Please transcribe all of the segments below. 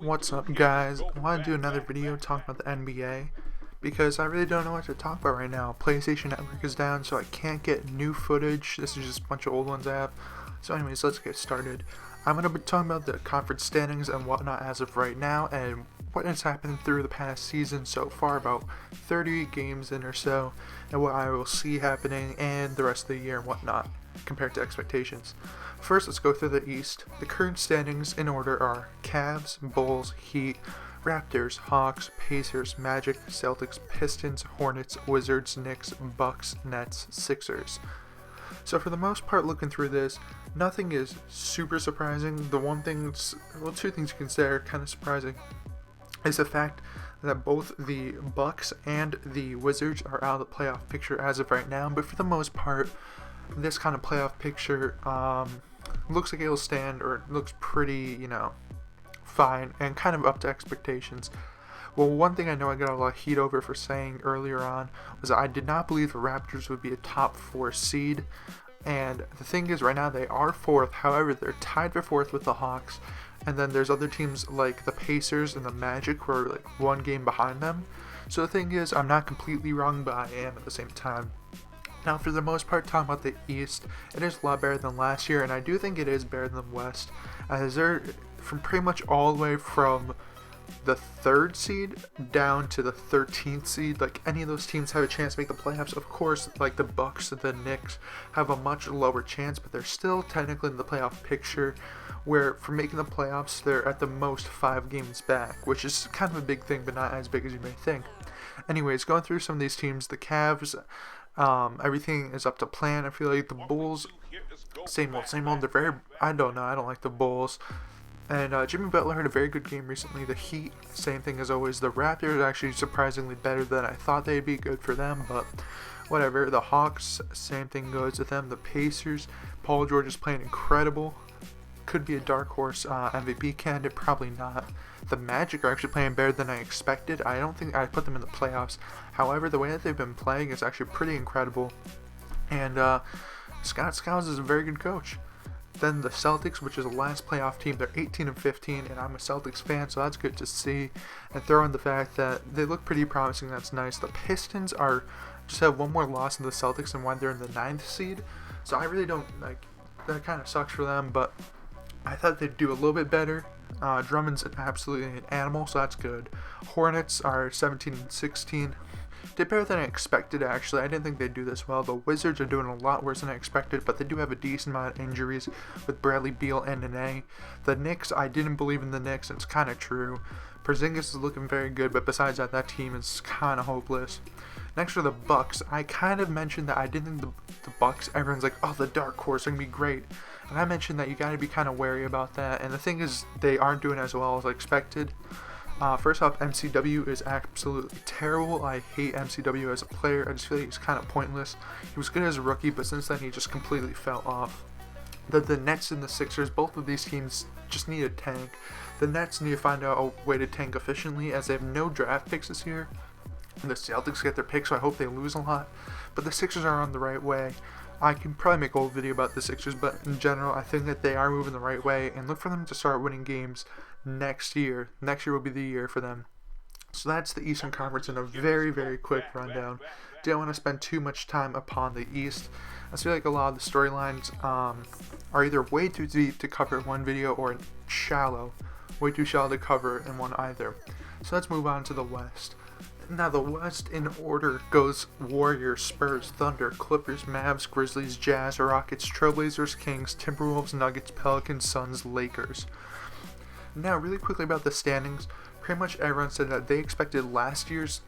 What's up, guys? I want to do another video talking about the NBA because I really don't know what to talk about right now. PlayStation Network is down, so I can't get new footage. This is just a bunch of old ones I have. So anyways, let's get started. I'm going to be talking about the conference standings and whatnot as of right now and what has happened through the past season so far, about 30 games in or so, and what I will see happening and the rest of the year and whatnot compared to expectations. First, let's go through the East. The current standings in order are Cavs, Bulls, Heat, Raptors, Hawks, Pacers, Magic, Celtics, Pistons, Hornets, Wizards, Knicks, Bucks, Nets, Sixers. So for the most part, looking through this, nothing is super surprising. The one thing, two things you can say are kind of surprising is the fact that both the Bucks and the Wizards are out of the playoff picture as of right now. But for the most part, this kind of playoff picture looks like it'll stand, or it looks pretty, fine and kind of up to expectations. Well, one thing I know I got a lot of heat over for saying earlier on was that I did not believe the Raptors would be a top 4 seed. And the thing is, right now they are 4th. However, they're tied for 4th with the Hawks. And then there's other teams like the Pacers and the Magic who are like one game behind them. So the thing is, I'm not completely wrong, but I am at the same time. Now, for the most part, talking about the East, it is a lot better than last year, and I do think it is better than West, as they're from pretty much all the way from the 3rd seed down to the 13th seed. Like, any of those teams have a chance to make the playoffs. Of course, like the Bucks and the Knicks have a much lower chance, but they're still technically in the playoff picture, where for making the playoffs, they're at the most 5 games back, which is kind of a big thing, but not as big as you may think. Anyways, going through some of these teams, the Cavs, everything is up to plan. I feel like the Bulls, same old. They're very, I don't like the Bulls. And Jimmy Butler had a very good game recently. The Heat, same thing as always. The Raptors are actually surprisingly better than I thought they'd be. Good for them, but whatever. The Hawks, same thing goes with them. The Pacers, Paul George is playing incredible. Could be a dark horse MVP candidate, probably not. The Magic are actually playing better than I expected. I don't think I put them in the playoffs. However, the way that they've been playing is actually pretty incredible. And Scott Skiles is a very good coach. Then the Celtics, which is the last playoff team, they're 18-15, and I'm a Celtics fan, so that's good to see. And throw in the fact that they look pretty promising, that's nice. The Pistons just have one more loss than the Celtics, and why they're in the 9th seed. So I really don't that kind of sucks for them, but I thought they'd do a little bit better. Drummond's absolutely an animal, so that's good. Hornets are 17-16. Did better than I expected, actually. I didn't think they'd do this well. The Wizards are doing a lot worse than I expected, but they do have a decent amount of injuries with Bradley Beal and Nene. The Knicks, I didn't believe in the Knicks, and it's kind of true. Porzingis is looking very good, but besides that team is kind of hopeless. Next are the Bucks. I kind of mentioned that I didn't think the Bucks, everyone's like, oh, the dark horse are going to be great. And I mentioned that you got to be kind of wary about that. And the thing is, they aren't doing as well as I expected. First off, MCW is absolutely terrible. I hate MCW as a player. I just feel like he's kind of pointless. He was good as a rookie, but since then he just completely fell off. The Nets and the Sixers, both of these teams just need a tank. The Nets need to find out a way to tank efficiently, as they have no draft picks this year. And the Celtics get their picks, so I hope they lose a lot. But the Sixers are on the right way. I can probably make a whole video about the Sixers, but in general, I think that they are moving the right way, and look for them to start winning games next year. Next year will be the year for them. So that's the Eastern Conference in a very, very quick rundown. Didn't want to spend too much time upon the East. I feel like a lot of the storylines are either way too deep to cover in one video, or way too shallow to cover in one either. So let's move on to the West. Now, the West in order goes Warriors, Spurs, Thunder, Clippers, Mavs, Grizzlies, Jazz, Rockets, Trailblazers, Kings, Timberwolves, Nuggets, Pelicans, Suns, Lakers. Now, really quickly about the standings, pretty much everyone said that they expected last year's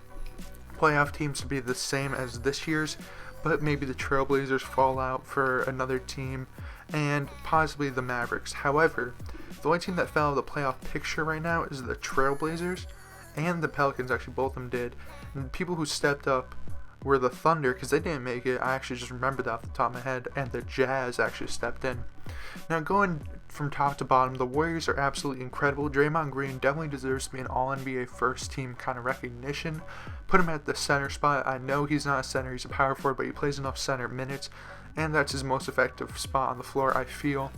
playoff teams to be the same as this year's, but maybe the Trailblazers fall out for another team, and possibly the Mavericks. However, the only team that fell out of the playoff picture right now is the Trailblazers, and the Pelicans, actually both of them did. And people who stepped up were the Thunder, because they didn't make it. I actually just remembered that off the top of my head. And the Jazz actually stepped in. Now, going from top to bottom, the Warriors are absolutely incredible. Draymond Green definitely deserves to be an All-NBA first team kind of recognition. Put him at the center spot. I know he's not a center, he's a power forward, but he plays enough center minutes, and that's his most effective spot on the floor, I feel.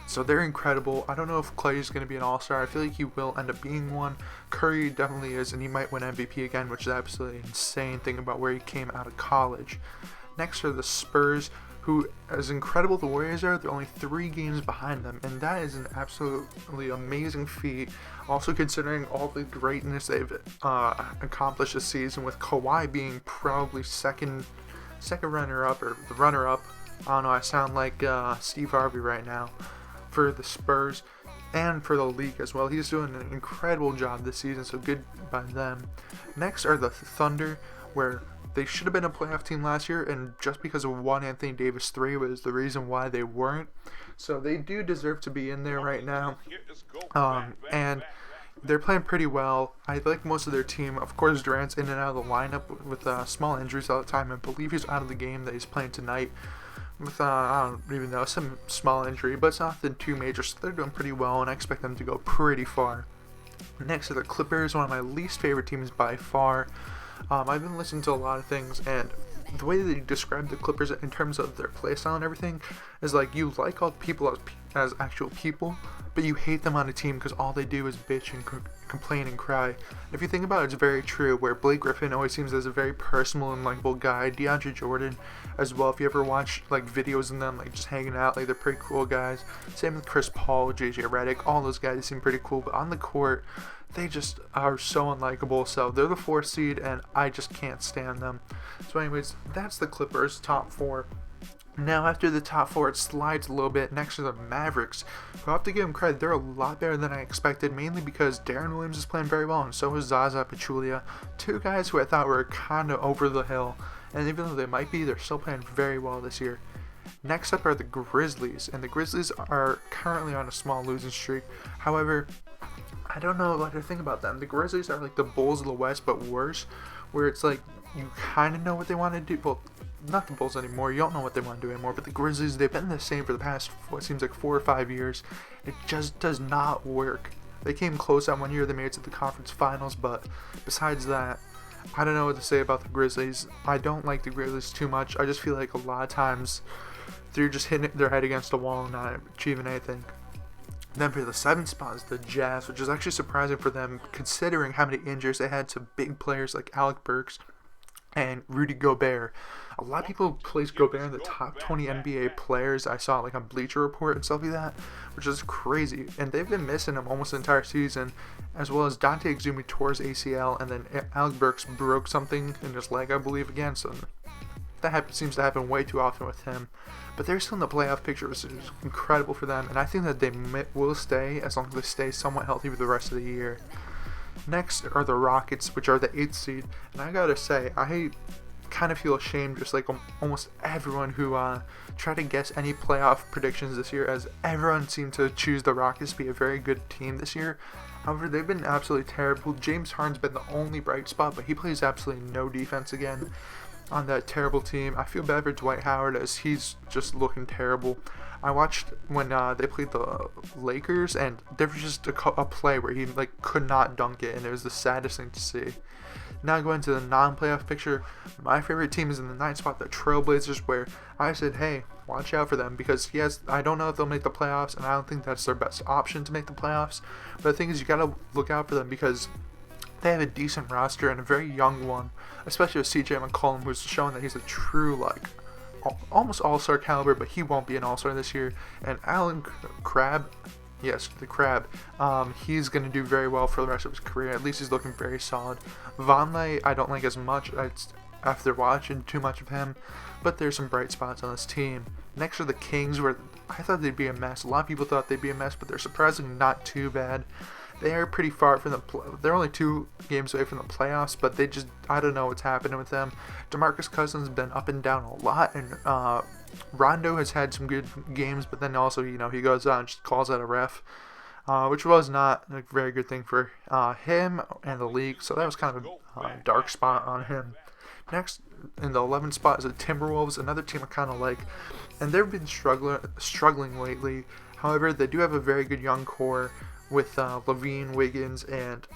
So they're incredible. I don't know if Clay is going to be an all-star. I feel like he will end up being one. Curry definitely is, and he might win MVP again, which is absolutely insane thing about where he came out of college. Next are the Spurs, who, as incredible the Warriors are, they're only 3 games behind them, and that is an absolutely amazing feat. Also considering all the greatness they've accomplished this season, with Kawhi being probably second runner-up, or the runner-up. I don't know, I sound like Steve Harvey right now, for the Spurs and for the league as well. He's doing an incredible job this season, so good by them. Next are the Thunder, where they should have been a playoff team last year, and just because of one Anthony Davis 3 was the reason why they weren't. So they do deserve to be in there right now, and they're playing pretty well. I like most of their team. Of course, Durant's in and out of the lineup with small injuries all the time. I believe he's out of the game that he's playing tonight with, I don't even know, some small injury, but it's nothing too major, so they're doing pretty well, and I expect them to go pretty far. Next are the Clippers, one of my least favorite teams by far. I've been listening to a lot of things, and the way they describe the Clippers in terms of their playstyle and everything is like, you like all people as actual people, but you hate them on a team because all they do is bitch and complain and cry. And if you think about it, it's very true, where Blake Griffin always seems as a very personal and likable guy. DeAndre Jordan as well, if you ever watch like videos of them like just hanging out, like they're pretty cool guys. Same with Chris Paul, JJ Redick, all those guys seem pretty cool, but on the court they just are so unlikable. So they're the 4th seed, and I just can't stand them. So anyways, that's the Clippers top 4. Now after the top 4, it slides a little bit. Next are the Mavericks, who I have to give them credit. They're a lot better than I expected, mainly because Darren Williams is playing very well, and so is Zaza Pachulia. 2 guys who I thought were kind of over the hill, and even though they might be, they're still playing very well this year. Next up are the Grizzlies, and the Grizzlies are currently on a small losing streak. However, I don't know what to think about them. The Grizzlies are like the Bulls of the West, but worse, where it's like you kind of know what they want to do. Well, not the Bulls anymore. You don't know what they want to do anymore. But the Grizzlies, they've been the same for the past, what seems like 4 or 5 years. It just does not work. They came close that one year. They made it to the conference finals, but besides that, I don't know what to say about the Grizzlies. I don't like the Grizzlies too much. I just feel like a lot of times they're just hitting their head against a wall and not achieving anything. Then for the 7th spot is the Jazz, which is actually surprising for them considering how many injuries they had to big players like Alec Burks and Rudy Gobert. A lot of people place Gobert in the top 20 NBA players. I saw like on Bleacher Report and stuff like that, which is crazy. And they've been missing him almost the entire season, as well as Dante Exum tore his ACL, and then Alec Burks broke something in his leg, I believe, again. So that seems to happen way too often with him. But they're still in the playoff picture, which is incredible for them. And I think that they will stay as long as they stay somewhat healthy for the rest of the year. Next are the Rockets, which are the 8th seed. And I gotta say, I kind of feel ashamed, just like almost everyone who tried to guess any playoff predictions this year, as everyone seemed to choose the Rockets to be a very good team this year. However, they've been absolutely terrible. James Harden's been the only bright spot, but he plays absolutely no defense again on that terrible team. I feel bad for Dwight Howard, as he's just looking terrible. I watched when they played the Lakers, and there was just a play where he like could not dunk it, and it was the saddest thing to see. Now going to the non-playoff picture, my favorite team is in the 9th spot, the Trailblazers, where I said, hey, watch out for them, because yes, I don't know if they'll make the playoffs, and I don't think that's their best option to make the playoffs. But the thing is, you gotta look out for them because they have a decent roster and a very young one, especially with CJ McCollum, who's shown that he's a true, like, almost all-star caliber, but he won't be an all-star this year. And Alan Crabbe, yes, the Crab, he's going to do very well for the rest of his career. At least he's looking very solid. Vonleh, I don't like as much after watching too much of him, but there's some bright spots on this team. Next are the Kings, where I thought they'd be a mess. A lot of people thought they'd be a mess, but they're surprisingly not too bad. They are pretty far from they're only 2 games away from the playoffs, but they just, I don't know what's happening with them. DeMarcus Cousins has been up and down a lot, and Rondo has had some good games, but then also, you know, he goes out and just calls out a ref, which was not a very good thing for him and the league, so that was kind of a dark spot on him. Next, in the 11th spot is the Timberwolves, another team I kind of like, and they've been struggling lately. However, they do have a very good young core with Levine, Wiggins, and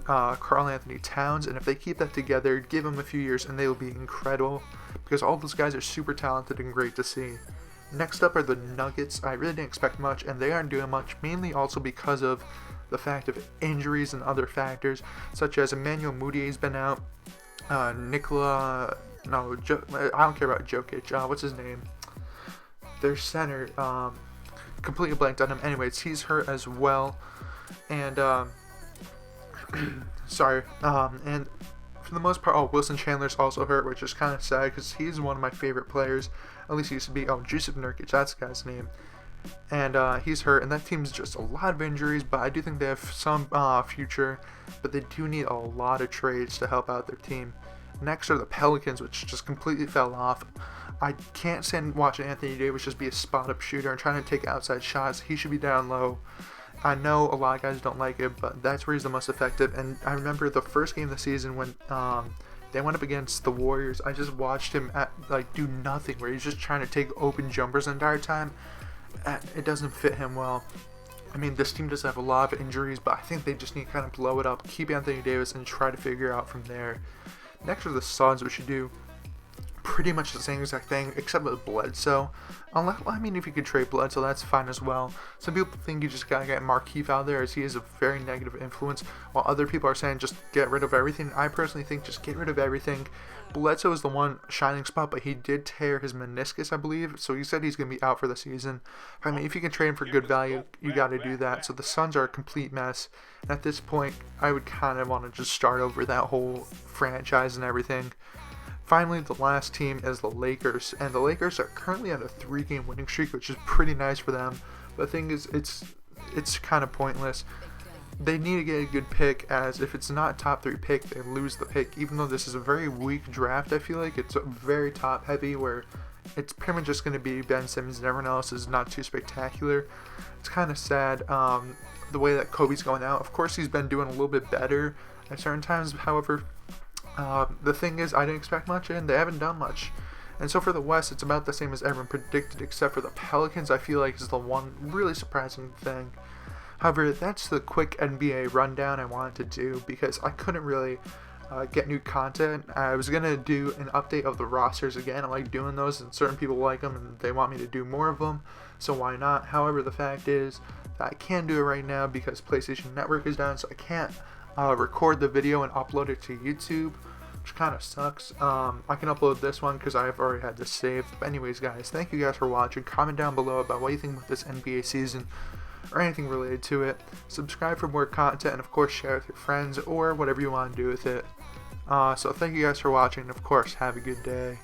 Karl Anthony Towns, and if they keep that together, give them a few years, and they will be incredible, because all those guys are super talented and great to see. Next up are the Nuggets. I really didn't expect much, and they aren't doing much, mainly also because of the fact of injuries and other factors, such as Emmanuel Moutier's been out, I don't care about Jokic, what's his name? Their center, completely blanked on him. Anyways, he's hurt as well, and, sorry, and for the most part, Wilson Chandler's also hurt, which is kind of sad, because he's one of my favorite players, at least he used to be. Jusuf Nurkic, that's the guy's name. And he's hurt, and that team's just a lot of injuries, but I do think they have some future, but they do need a lot of trades to help out their team. Next are the Pelicans, which just completely fell off. I can't stand watching Anthony Davis just be a spot-up shooter and trying to take outside shots. He should be down low. I know a lot of guys don't like it, but that's where he's the most effective. And I remember the first game of the season when they went up against the Warriors. I just watched him do nothing, where he's just trying to take open jumpers the entire time. It doesn't fit him well. I mean, this team does have a lot of injuries, but I think they just need to kind of blow it up, keep Anthony Davis, and try to figure out from there. Next are the Suns, which should do pretty much the same exact thing, except with Bledsoe. If you could trade Bledsoe, that's fine as well. Some people think you just gotta get Markieff out there, as he is a very negative influence, while other people are saying just get rid of everything. I personally think just get rid of everything. Bledsoe is the one shining spot, but he did tear his meniscus, I believe, so he said he's going to be out for the season. I mean, if you can trade him for good value, you got to do that. So the Suns are a complete mess. And at this point, I would kind of want to just start over that whole franchise and everything. Finally, the last team is the Lakers, and the Lakers are currently on a 3-game winning streak, which is pretty nice for them. But the thing is, it's kind of pointless. They need to get a good pick, as if it's not a top 3 pick, they lose the pick. Even though this is a very weak draft, I feel like it's very top heavy, where it's pretty much just going to be Ben Simmons and everyone else is not too spectacular. It's kind of sad the way that Kobe's going out. Of course, he's been doing a little bit better at certain times. However, the thing is, I didn't expect much, and they haven't done much. And so for the West, it's about the same as everyone predicted, except for the Pelicans, I feel like is the one really surprising thing. However, that's the quick NBA rundown I wanted to do, because I couldn't really get new content. I was going to do an update of the rosters again. I like doing those, and certain people like them, and they want me to do more of them, so why not? However, the fact is that I can't do it right now because PlayStation Network is down, so I can't record the video and upload it to YouTube, which kind of sucks. I can upload this one because I've already had this saved. But anyways, guys, thank you guys for watching. Comment down below about what you think about this NBA season, or anything related to it. Subscribe for more content, and of course share with your friends, or whatever you want to do with it. So thank you guys for watching, and of course have a good day.